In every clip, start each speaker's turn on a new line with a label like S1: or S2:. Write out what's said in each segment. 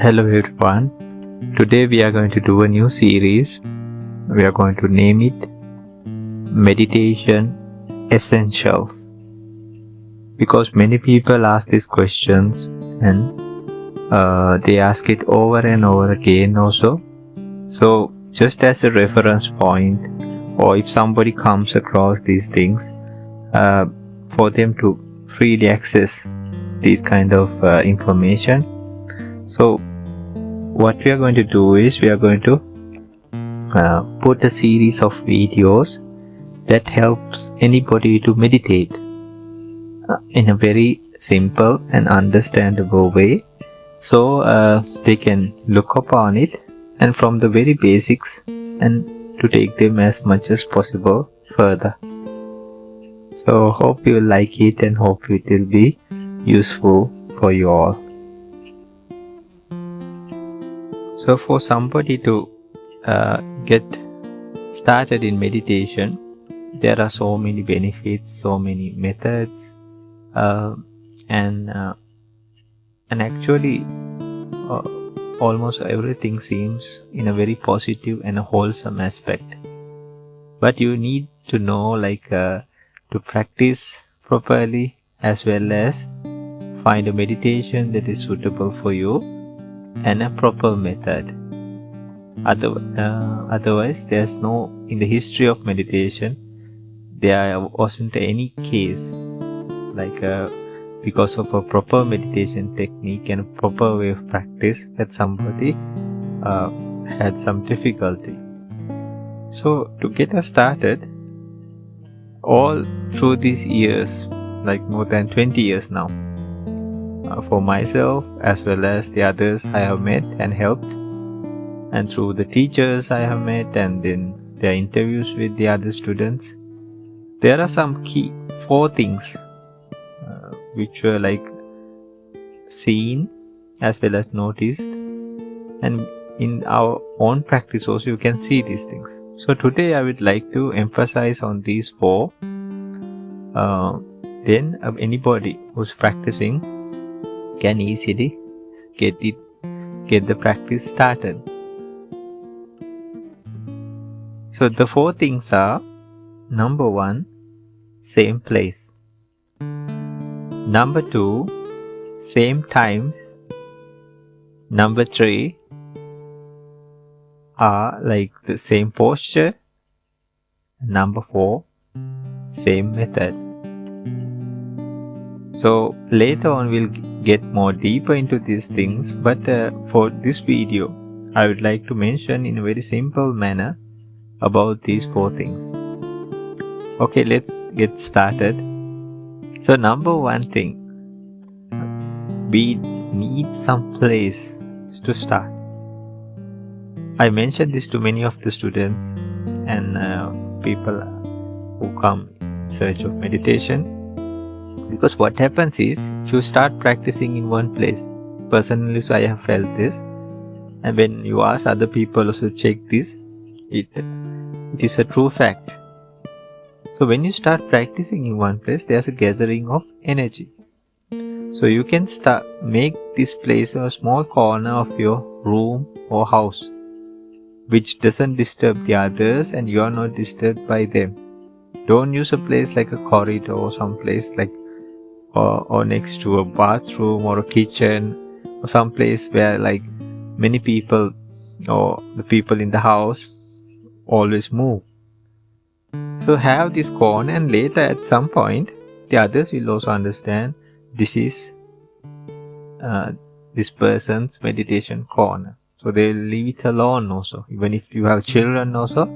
S1: Hello everyone. Today we are going to do a new series. We are going to name it Meditation Essentials. Because many people ask these questions and they ask it over and over again also. So just as a reference point, or if somebody comes across these things, for them to freely access these kind of information. So what we are going to do is we are going to put a series of videos that helps anybody to meditate in a very simple and understandable way, so they can look upon it and from the very basics and to take them as much as possible further. So hope you will like it and hope it will be useful for you all. So for somebody to get started in meditation, there are so many benefits, so many methods, and actually almost everything seems in a very positive and a wholesome aspect. But you need to know to practice properly, as well as find a meditation that is suitable for you and a proper method. Otherwise, there's no, in the history of meditation, there wasn't any case because of a proper meditation technique and a proper way of practice that somebody had some difficulty. So to get us started, all through these years, like more than 20 years now, for myself as well as the others I have met and helped, and through the teachers I have met and then their interviews with the other students, there are some key 4 things which were seen as well as noticed, and in our own practice also you can see these things. So today I would like to emphasize on these 4. Then anybody who's practicing can easily get the practice started. So the 4 things are: number 1, same place; number 2, same times; number 3 are the same posture; number 4, same method. So later on we'll get more deeper into these things, but for this video I would like to mention in a very simple manner about these 4 things. Okay, let's get started. So number 1 thing, we need some place to start. I mentioned this to many of the students and people who come in search of meditation. Because what happens is, if you start practicing in one place, personally, so I have felt this, and when you ask other people also check this, it is a true fact. So when you start practicing in one place, there's a gathering of energy. So you can make this place a small corner of your room or house, which doesn't disturb the others and you are not disturbed by them. Don't use a place like a corridor or some place or next to a bathroom or a kitchen, or some place where many people or the people in the house always move. So have this corner, and later at some point the others will also understand this is this person's meditation corner. So they'll leave it alone also. Even if you have children also,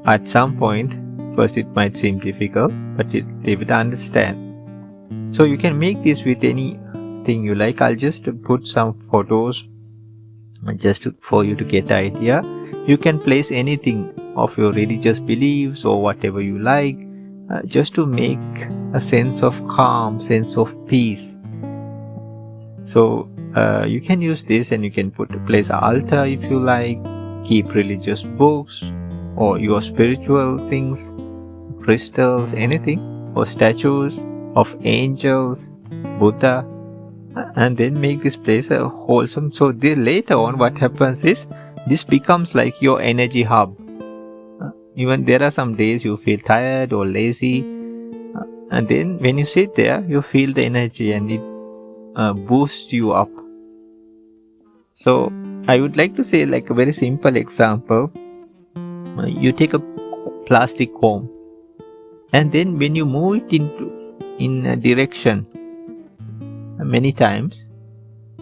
S1: at some point, first it might seem difficult, but they will understand. So you can make this with anything you like. I'll just put some photos just for you to get the idea. You can place anything of your religious beliefs or whatever you like, just to make a sense of calm, sense of peace. So you can use this, and you can place an altar if you like, keep religious books or your spiritual things, crystals, anything, or statues of angels, Buddha, and then make this place a wholesome. So later on what happens is this becomes like your energy hub. Even there are some days you feel tired or lazy, and then when you sit there you feel the energy and it boosts you up. So I would like to say like a very simple example. You take a plastic comb, and then when you move it in a direction many times,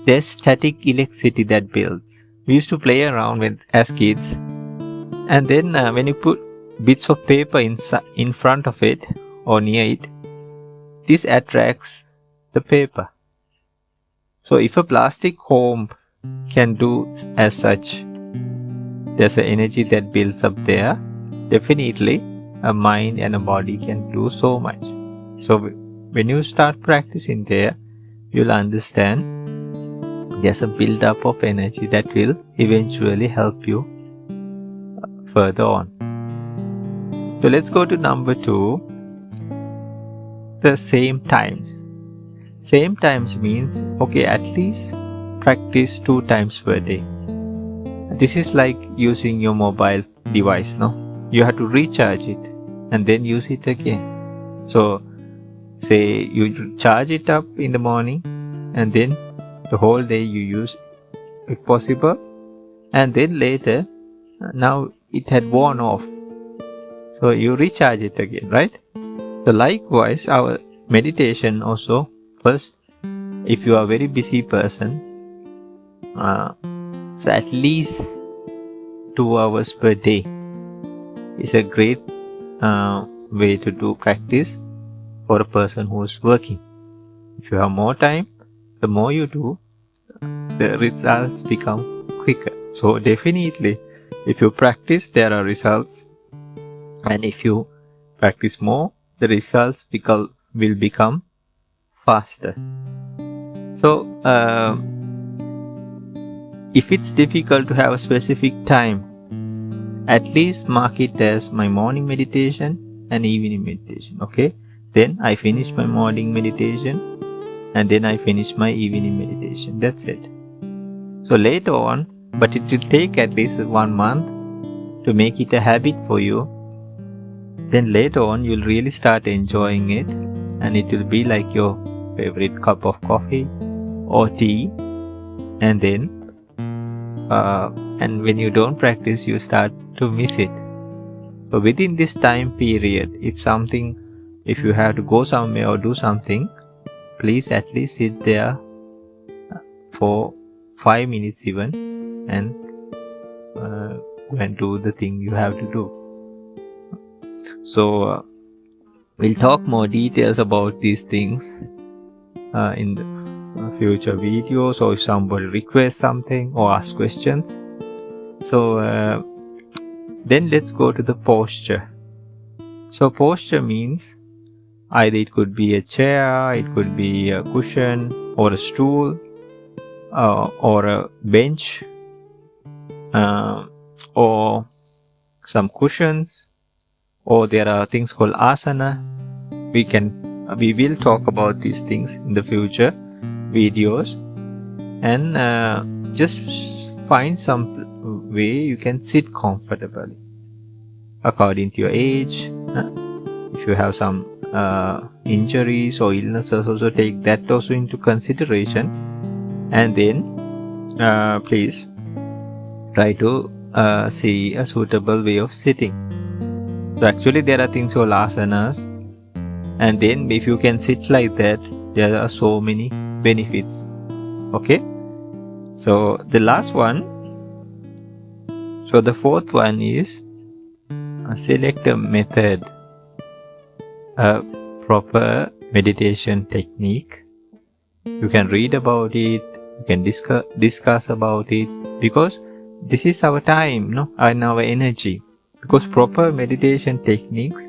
S1: there's static electricity that builds. We used to play around with as kids, and then when you put bits of paper in front of it or near it, this attracts the paper. So if a plastic comb can do as such, there's an energy that builds up there. Definitely a mind and a body can do so much. So when you start practicing there, you'll understand there's a build up of energy that will eventually help you further on. So let's go to number 2, the same times. Same times means, okay, at least practice 2 times per day. This is like using your mobile device, no? You have to recharge it and then use it again. So say you charge it up in the morning, and then the whole day you use if possible, and then later now it had worn off, so you recharge it again, right? So likewise our meditation also, first, if you are a very busy person, so at least 2 hours per day is a great way to do practice for a person who is working. If you have more time, the more you do, the results become quicker. So definitely, if you practice, there are results, and if you practice more, the results will become faster. So if it's difficult to have a specific time, at least mark it as my morning meditation and evening meditation. Okay, then I finish my morning meditation and then I finish my evening meditation. That's it. So later on, but it will take at least 1 month to make it a habit for you. Then later on you'll really start enjoying it, and it will be like your favorite cup of coffee or tea. And then and when you don't practice, you start to miss it. So within this time period, if you have to go somewhere or do something, please at least sit there for 5 minutes even, and go and do the thing you have to do. So we'll talk more details about these things in the future videos, or if somebody requests something or asks questions. So then let's go to the posture. So posture means either it could be a chair, it could be a cushion or a stool, or a bench, or some cushions, or there are things called asana. We will talk about these things in the future videos, and just find some way you can sit comfortably according to your age. If you have some injuries or illnesses, also take that also into consideration, and then please try to see a suitable way of sitting. So actually there are things called asanas, and then if you can sit like that, there are so many benefits. Okay, so the last one, so the 4th one is select a method, a proper meditation technique. You can read about it, you can discuss about it, because this is our time, no, and our energy. Because proper meditation techniques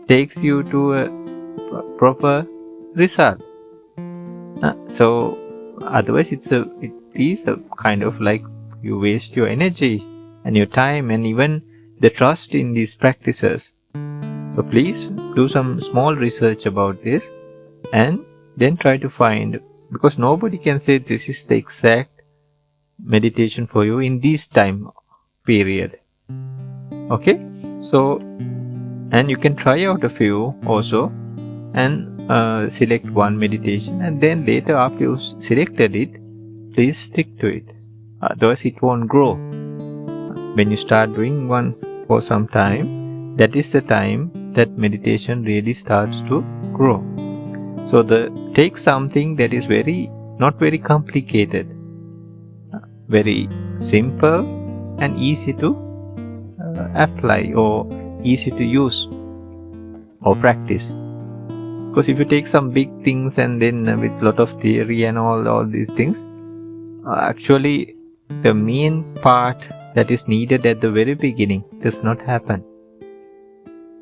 S1: takes you to a proper result. So otherwise it is a kind of like you waste your energy and your time and even the trust in these practices. So please do some small research about this, and then try to find because nobody can say this is the exact meditation for you in this time period. Okay, so and you can try out a few also and select one meditation, and then later after you selected it, please stick to it, otherwise it won't grow. When you start doing one for some time, that is the time that meditation really starts to grow. So take something that is not very complicated, very simple and easy to apply or easy to use or practice. Because if you take some big things and then with lot of theory and all these things, actually the main part that is needed at the very beginning does not happen.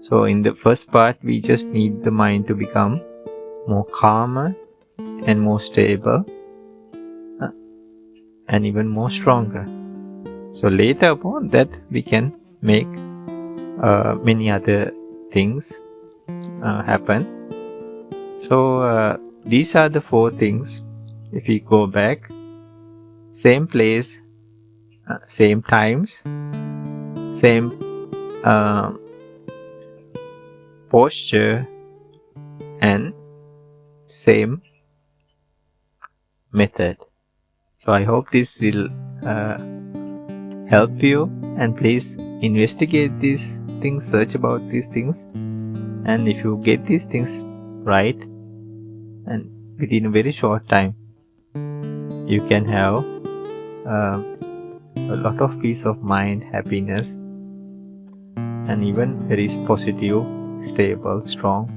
S1: So in the first part, we just need the mind to become more calmer and more stable and even more stronger. So later upon that, we can make many other things happen. So these are the 4 things. If we go back, same place, same times, same posture, and same method. So I hope this will help you, and please investigate these things, search about these things, and if you get these things right, and within a very short time, you can have a lot of peace of mind, happiness, and even very positive, stable, strong